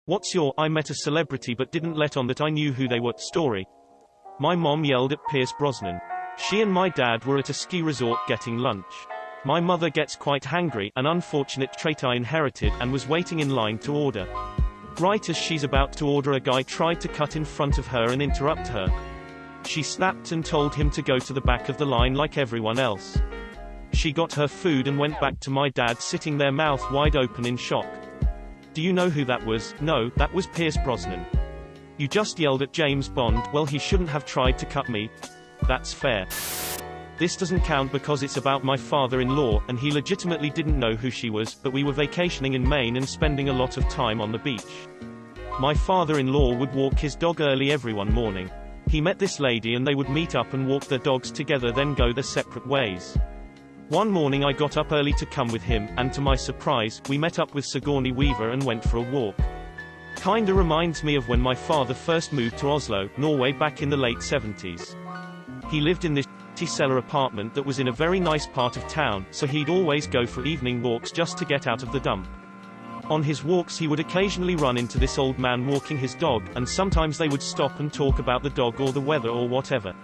What's your "I met a celebrity but didn't let on that I knew who they were" story? My mom yelled at Pierce Brosnan. She and my dad were at a ski resort getting lunch. My mother gets quite hangry, an unfortunate trait I inherited, and was waiting in line to order. Right as she's about to order, a guy tried to cut in front of her and interrupt her. She snapped and told him to go to the back of the line like everyone else. She got her food and went back to my dad sitting there mouth wide open in shock. Do you know who that was? No, that was Pierce Brosnan. You just yelled at James Bond. Well, he shouldn't have tried to cut me. That's fair. This doesn't count because it's about my father-in-law, and he legitimately didn't know who she was, but we were vacationing in Maine and spending a lot of time on the beach. My father-in-law would walk his dog early every one morning. He met this lady and they would meet up and walk their dogs together, then go their separate ways. One morning I got up early to come with him, and to my surprise, we met up with Sigourney Weaver and went for a walk. Kinda reminds me of when my father first moved to Oslo, Norway back in the late 70s. He lived in this cellar apartment that was in a very nice part of town, so he'd always go for evening walks just to get out of the dump. On his walks he would occasionally run into this old man walking his dog, and sometimes they would stop and talk about the dog or the weather or whatever.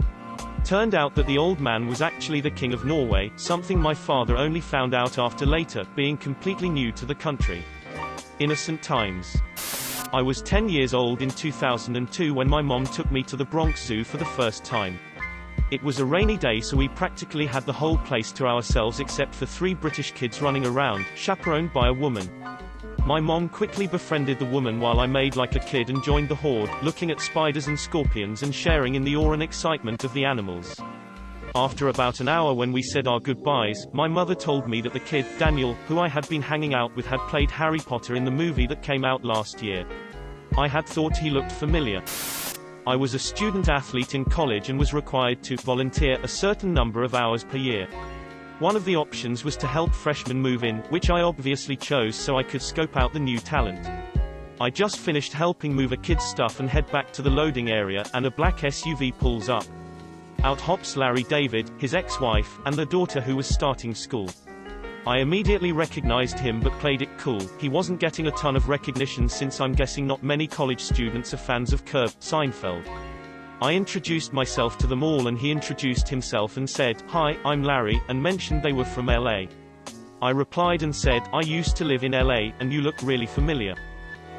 Turned out that the old man was actually the King of Norway, something my father only found out after later, being completely new to the country. Innocent times. I was 10 years old in 2002 when my mom took me to the Bronx Zoo for the first time. It was a rainy day, so we practically had the whole place to ourselves except for 3 British kids running around, chaperoned by a woman. My mom quickly befriended the woman while I made like a kid and joined the horde, looking at spiders and scorpions and sharing in the awe and excitement of the animals. After about an hour, when we said our goodbyes, my mother told me that the kid, Daniel, who I had been hanging out with, had played Harry Potter in the movie that came out last year. I had thought he looked familiar. I was a student athlete in college and was required to volunteer a certain number of hours per year. One of the options was to help freshmen move in, which I obviously chose so I could scope out the new talent. I just finished helping move a kid's stuff and head back to the loading area, and a black SUV pulls up. Out hops Larry David, his ex-wife, and their daughter who was starting school. I immediately recognized him but played it cool. He wasn't getting a ton of recognition since I'm guessing not many college students are fans of Curb, Seinfeld. I introduced myself to them all and he introduced himself and said, "Hi, I'm Larry," and mentioned they were from LA. I replied and said, "I used to live in LA, and you look really familiar.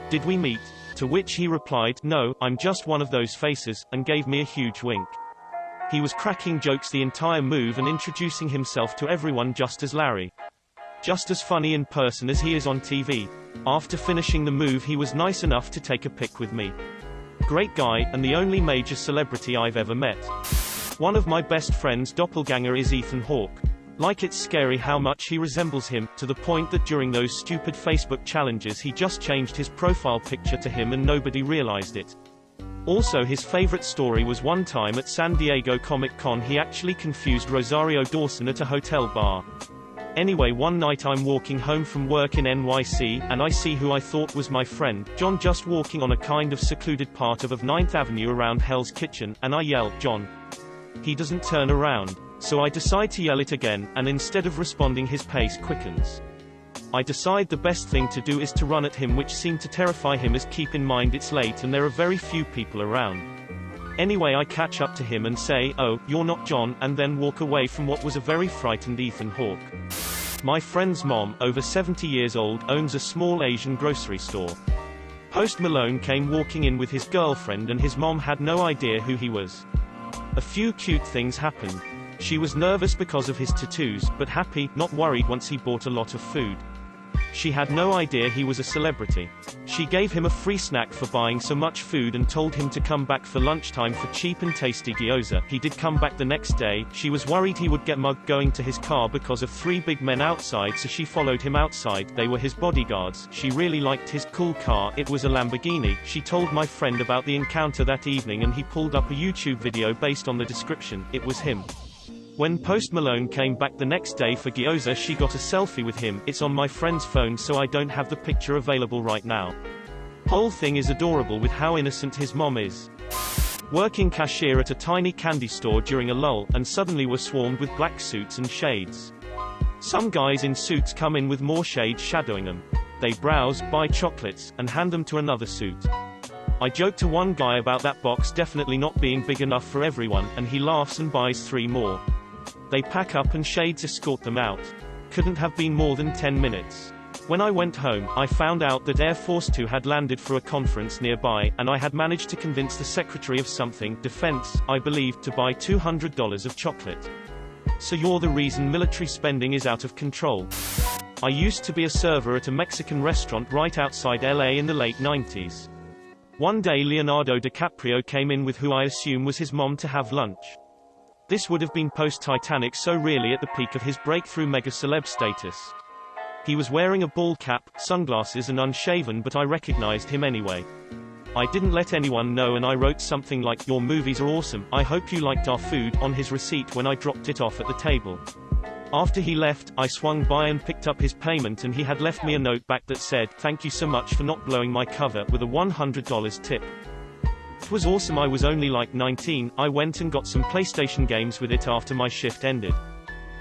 Did we meet?" To which he replied, "No, I'm just one of those faces," and gave me a huge wink. He was cracking jokes the entire move and introducing himself to everyone just as Larry. Just as funny in person as he is on TV. After finishing the move, he was nice enough to take a pic with me. Great guy, and the only major celebrity I've ever met. One of my best friend's doppelganger is Ethan Hawke. Like, it's scary how much he resembles him, to the point that during those stupid Facebook challenges he just changed his profile picture to him and nobody realized it. Also, his favorite story was one time at San Diego Comic-Con he actually confused Rosario Dawson at a hotel bar. Anyway, one night I'm walking home from work in NYC, and I see who I thought was my friend, John, just walking on a kind of secluded part of 9th Avenue around Hell's Kitchen, and I yell, "John." He doesn't turn around. So I decide to yell it again, and instead of responding his pace quickens. I decide the best thing to do is to run at him, which seemed to terrify him, as keep in mind it's late and there are very few people around. Anyway, I catch up to him and say, "Oh, you're not John," and then walk away from what was a very frightened Ethan Hawke. My friend's mom, over 70 years old, owns a small Asian grocery store. Post Malone came walking in with his girlfriend and his mom had no idea who he was. A few cute things happened. She was nervous because of his tattoos, but happy, not worried once he bought a lot of food. She had no idea he was a celebrity. She gave him a free snack for buying so much food and told him to come back for lunchtime for cheap and tasty gyoza. He did come back the next day. She was worried he would get mugged going to his car because of 3 big men outside, so she followed him outside. They were his bodyguards. She really liked his cool car. It was a Lamborghini. She told my friend about the encounter that evening and he pulled up a YouTube video based on the description. It was him. When Post Malone came back the next day for gyoza, she got a selfie with him. It's on my friend's phone, so I don't have the picture available right now. Whole thing is adorable with how innocent his mom is. Working cashier at a tiny candy store during a lull, and suddenly were swarmed with black suits and shades. Some guys in suits come in with more shades shadowing them. They browse, buy chocolates, and hand them to another suit. I joke to one guy about that box definitely not being big enough for everyone, and he laughs and buys 3 more. They pack up and shades escort them out. Couldn't have been more than 10 minutes. When I went home, I found out that Air Force 2 had landed for a conference nearby, and I had managed to convince the Secretary of something, Defense, I believe, to buy $200 of chocolate. So you're the reason military spending is out of control. I used to be a server at a Mexican restaurant right outside LA in the late 90s. One day Leonardo DiCaprio came in with who I assume was his mom to have lunch. This would have been post-Titanic, so really at the peak of his breakthrough mega-celeb status. He was wearing a ball cap, sunglasses and unshaven, but I recognized him anyway. I didn't let anyone know and I wrote something like, "Your movies are awesome, I hope you liked our food," on his receipt when I dropped it off at the table. After he left, I swung by and picked up his payment, and he had left me a note back that said, "Thank you so much for not blowing my cover," with a $100 tip. It was awesome. I was only like 19, I went and got some PlayStation games with it after my shift ended.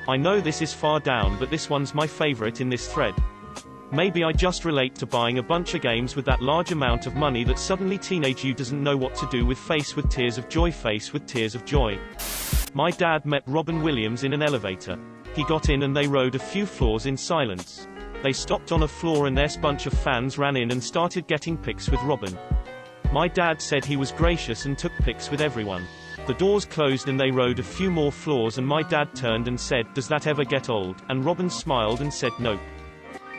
I know this is far down, but this one's my favorite in this thread. Maybe I just relate to buying a bunch of games with that large amount of money that suddenly teenage you doesn't know what to do with. Face with tears of joy. Face with tears of joy. My dad met Robin Williams in an elevator. He got in and they rode a few floors in silence. They stopped on a floor and this bunch of fans ran in and started getting pics with Robin. My dad said he was gracious and took pics with everyone. The doors closed and they rode a few more floors and my dad turned and said, "Does that ever get old?" And Robin smiled and said, "Nope.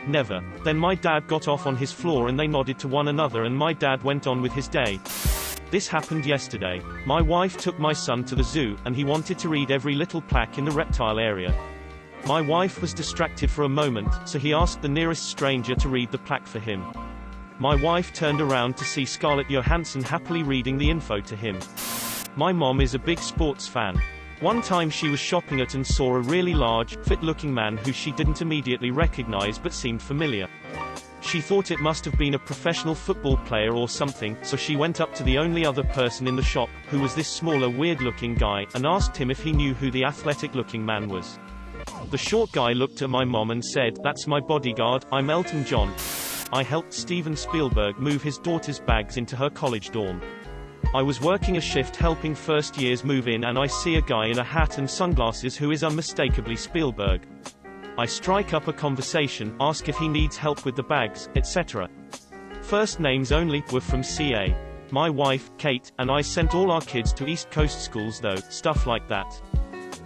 Never." Then my dad got off on his floor and they nodded to one another and my dad went on with his day. This happened yesterday. My wife took my son to the zoo, and he wanted to read every little plaque in the reptile area. My wife was distracted for a moment, so he asked the nearest stranger to read the plaque for him. My wife turned around to see Scarlett Johansson happily reading the info to him. My mom is a big sports fan. One time she was shopping at and saw a really large, fit-looking man who she didn't immediately recognize but seemed familiar. She thought it must have been a professional football player or something, so she went up to the only other person in the shop, who was this smaller, weird-looking guy, and asked him if he knew who the athletic-looking man was. The short guy looked at my mom and said, "That's my bodyguard, I'm Elton John. I helped Steven Spielberg move his daughter's bags into her college dorm. I was working a shift helping first years move in and I see a guy in a hat and sunglasses who is unmistakably Spielberg. I strike up a conversation, ask if he needs help with the bags, etc. First names only, were from CA. My wife, Kate, and I sent all our kids to East Coast schools though, stuff like that.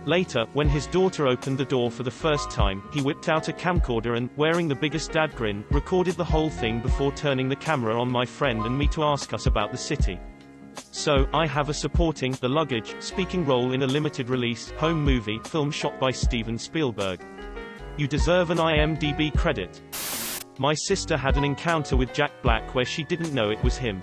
Later, when his daughter opened the door for the first time, he whipped out a camcorder and, wearing the biggest dad grin, recorded the whole thing before turning the camera on my friend and me to ask us about the city. So, I have a supporting, The Luggage, speaking role in a limited-release, home movie, film shot by Steven Spielberg. You deserve an IMDb credit. My sister had an encounter with Jack Black where she didn't know it was him.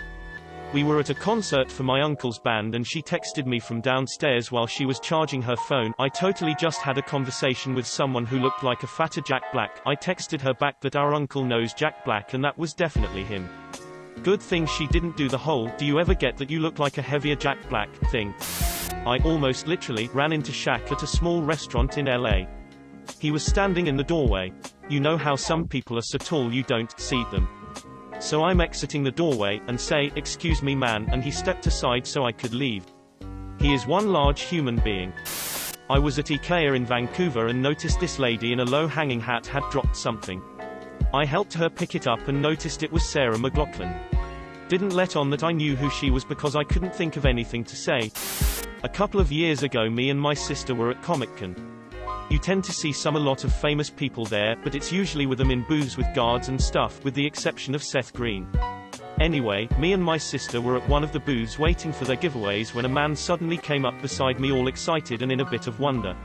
We were at a concert for my uncle's band and she texted me from downstairs while she was charging her phone. I totally just had a conversation with someone who looked like a fatter Jack Black. I texted her back that our uncle knows Jack Black and that was definitely him. Good thing she didn't do the whole, "Do you ever get that you look like a heavier Jack Black" thing. I almost literally ran into Shaq at a small restaurant in LA. He was standing in the doorway. You know how some people are so tall you don't see them. So I'm exiting the doorway, and say, "Excuse me man," and he stepped aside so I could leave. He is one large human being. I was at IKEA in Vancouver and noticed this lady in a low-hanging hat had dropped something. I helped her pick it up and noticed it was Sarah McLachlan. Didn't let on that I knew who she was because I couldn't think of anything to say. A couple of years ago me and my sister were at Comic-Con. You tend to see a lot of famous people there, but it's usually with them in booths with guards and stuff, with the exception of Seth Green. Anyway, me and my sister were at one of the booths waiting for their giveaways when a man suddenly came up beside me all excited and in a bit of wonder.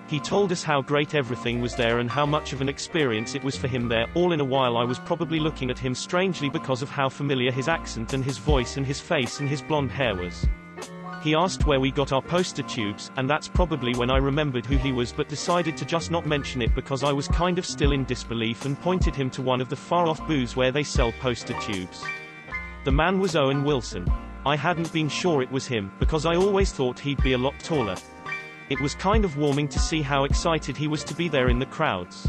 He told us how great everything was there and how much of an experience it was for him there. All in a while I was probably looking at him strangely because of how familiar his accent and his voice and his face and his blonde hair was. He asked where we got our poster tubes, and that's probably when I remembered who he was but decided to just not mention it because I was kind of still in disbelief and pointed him to one of the far-off booths where they sell poster tubes. The man was Owen Wilson. I hadn't been sure it was him, because I always thought he'd be a lot taller. It was kind of warming to see how excited he was to be there in the crowds.